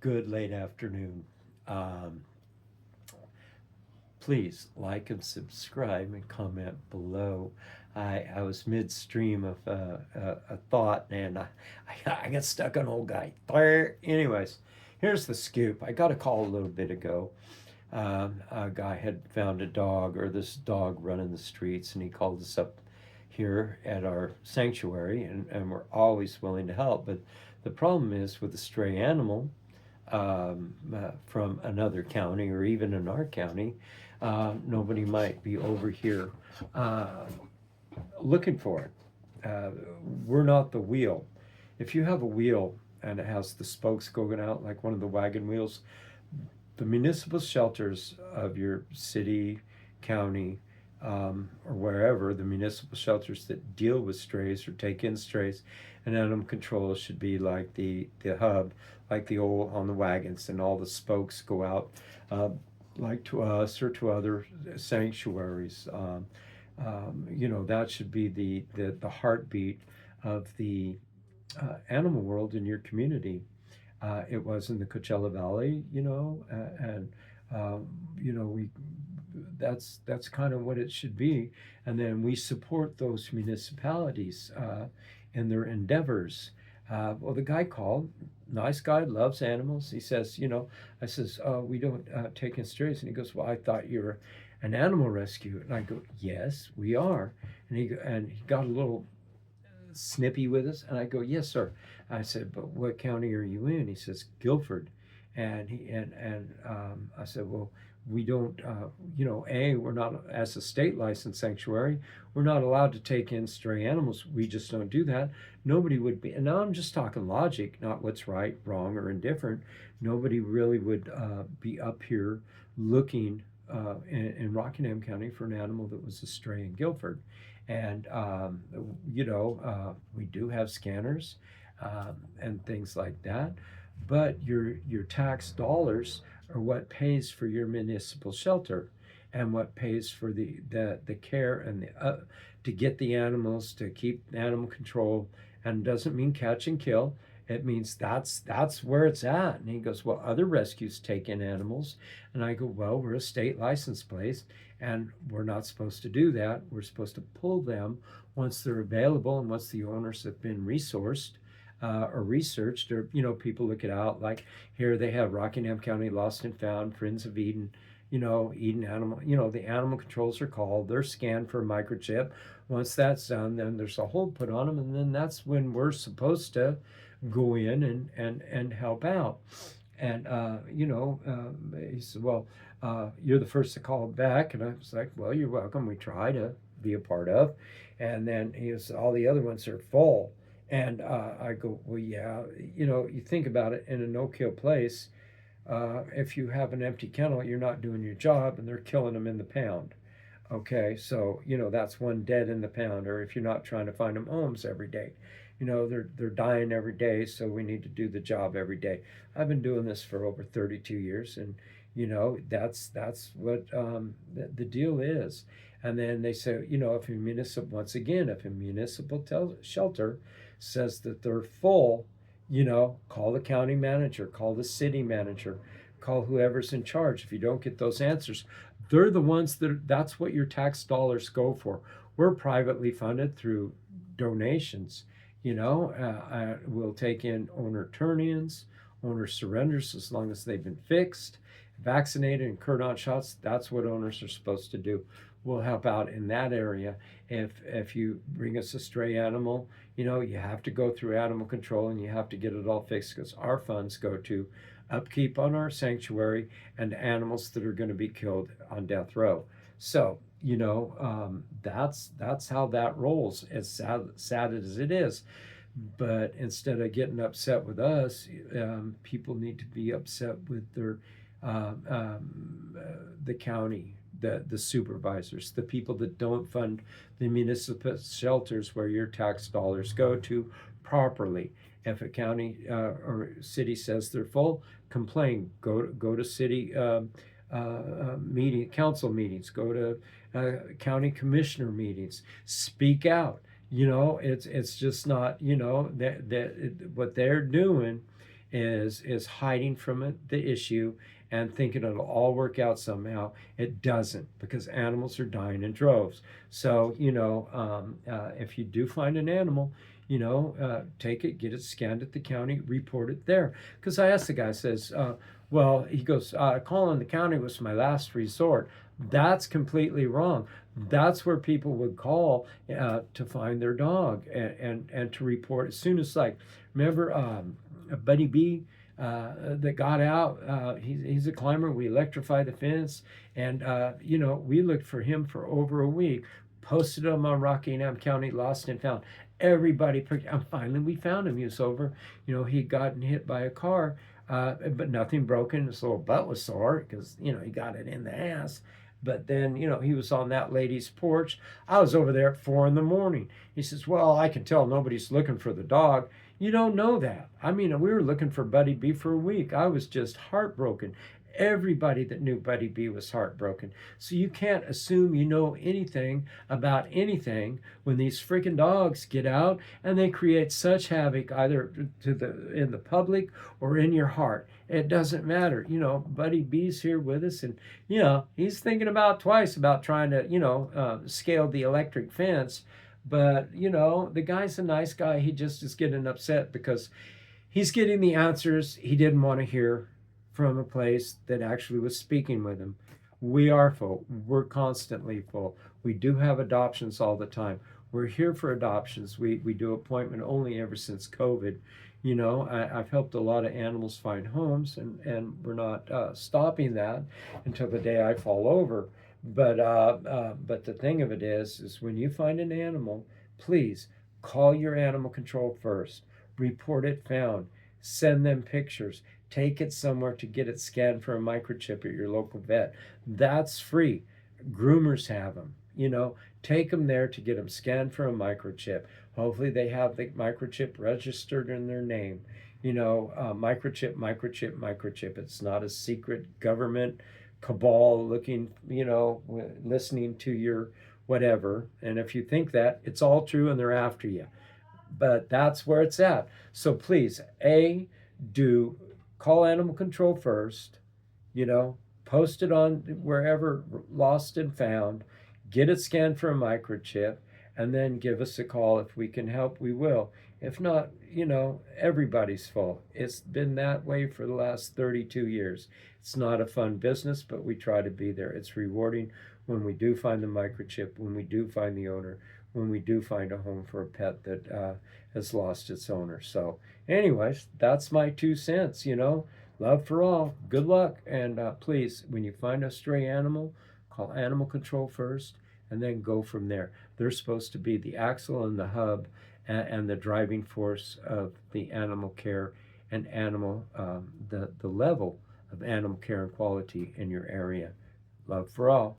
Good late afternoon. Um, Please like and subscribe and comment below. I was midstream of a thought and I got stuck on old guy. Anyways, here's the scoop. I got a call a little bit ago. A guy had found a dog or this dog running the streets, and he called us up here at our sanctuary, and we're always willing to help. But the problem is with a stray animal, from another county or even in our county, nobody might be over here uh, looking for it. We're not the wheel. If you have a wheel and it has the spokes going out like one of the wagon wheels, the municipal shelters of your city, county, or wherever, the municipal shelters that deal with strays or take in strays and animal control should be like the hub, like the old on the wagons, and all the spokes go out, like to us or to other sanctuaries. That should be the heartbeat of the animal world in your community. It was in the Coachella Valley, and we that's kind of what it should be. And then we support those municipalities in their endeavors. Well, the guy called, nice guy, loves animals. He says, I says, we don't take in strays. And he goes, well, I thought you were an animal rescue. And I go, yes, we are. And he got a little snippy with us, and I go, yes, sir. I said, but what county are you in? He says, Guilford. And I said, well, we don't, we're not, as a state licensed sanctuary, we're not allowed to take in stray animals. We just don't do that. Nobody would be, and now I'm just talking logic, not what's right, wrong, or indifferent. Nobody really would be up here looking in Rockingham County for an animal that was a stray in Guilford. And we do have scanners and things like that, but your tax dollars are what pays for your municipal shelter, and what pays for the care and to get the animals, to keep animal control. And doesn't mean catch and kill. It means that's where it's at. And he goes, well, other rescues take in animals. And I go, well, we're a state license place, and we're not supposed to do that. We're supposed to pull them once they're available and once the owners have been resourced or researched, or people look it out. Like here, they have Rockingham County Lost and Found, Friends of Eden. Eden Animal. The animal controls are called. They're scanned for a microchip. Once that's done, then there's a hold put on them, and then that's when we're supposed to go in and help out. And he said, well, you're the first to call back. And I was like, well, you're welcome. We try to be a part of. And then he was, all the other ones are full. And I go, well, yeah, you think about it, in a no-kill place, if you have an empty kennel, you're not doing your job, and they're killing them in the pound. Okay, so that's one dead in the pound. Or if you're not trying to find them homes every day, they're dying every day. So we need to do the job every day. I've been doing this for over 32 years, and that's what the deal is. And then they say, if a municipal, once again, if a municipal shelter says that they're full, call the county manager, call the city manager, call whoever's in charge. If you don't get those answers, they're the ones that's what your tax dollars go for. We're privately funded through donations. We'll take in owner turn-ins, owner surrenders, as long as they've been fixed, vaccinated, and cordon shots. That's what owners are supposed to do. We'll help out in that area. If you bring us a stray animal, you have to go through animal control, and you have to get it all fixed, because our funds go to upkeep on our sanctuary and animals that are going to be killed on death row. So that's how that rolls, as sad as it is. But instead of getting upset with us, people need to be upset with their the county, the supervisors, the people that don't fund the municipal shelters where your tax dollars go to properly. If a county or city says they're full, complain. Go to city council meetings. Go to county commissioner meetings. Speak out. It's just not, that what they're doing is hiding from the issue and thinking it'll all work out somehow. It doesn't, because animals are dying in droves. So, if you do find an animal, take it, get it scanned at the county, report it there. Because I asked the guy, says, well, he goes, calling the county was my last resort. That's completely wrong. That's where people would call to find their dog, and to report as soon as, like, remember Buddy B that got out. He's a climber. We electrified the fence, and we looked for him for over a week. Posted him on Rockingham County Lost and Found. Everybody, and finally we found him. He was over. He'd gotten hit by a car, but nothing broken. His little butt was sore because he got it in the ass. But then, he was on that lady's porch. I was over there at 4 in the morning. He says, well, I can tell nobody's looking for the dog. You don't know that. I mean, we were looking for Buddy B for a week. I was just heartbroken. Everybody that knew Buddy B was heartbroken. So you can't assume you know anything about anything when these freaking dogs get out and they create such havoc either in the public or in your heart. It doesn't matter. Buddy B's here with us, and he's thinking about twice about trying to scale the electric fence. But the guy's a nice guy. He just is getting upset because he's getting the answers he didn't want to hear from a place that actually was speaking with him. We are full. We're constantly full. We do have adoptions all the time. We're here for adoptions. We do appointment only ever since COVID. I've helped a lot of animals find homes, and we're not stopping that until the day I fall over. But the thing of it is when you find an animal, please call your animal control first. Report it found. Send them pictures. Take it somewhere to get it scanned for a microchip at your local vet. That's free. Groomers have them. Take them there to get them scanned for a microchip. Hopefully they have the microchip registered in their name. Microchip, microchip, microchip. It's not a secret government cabal looking, listening to your whatever. And if you think that, it's all true and they're after you. But that's where it's at. So please, do call animal control first, post it on wherever Lost and Found, get it scanned for a microchip, and then give us a call. If we can help, we will. If not, everybody's fault. It's been that way for the last 32 years. It's not a fun business, but we try to be there. It's rewarding when we do find the microchip, when we do find the owner, when we do find a home for a pet that has lost its owner. So anyways, that's my 2 cents. Love for all. Good luck. And please, when you find a stray animal, call animal control first and then go from there. They're supposed to be the axle and the hub and the driving force of the animal care and the level of animal care and quality in your area. Love for all.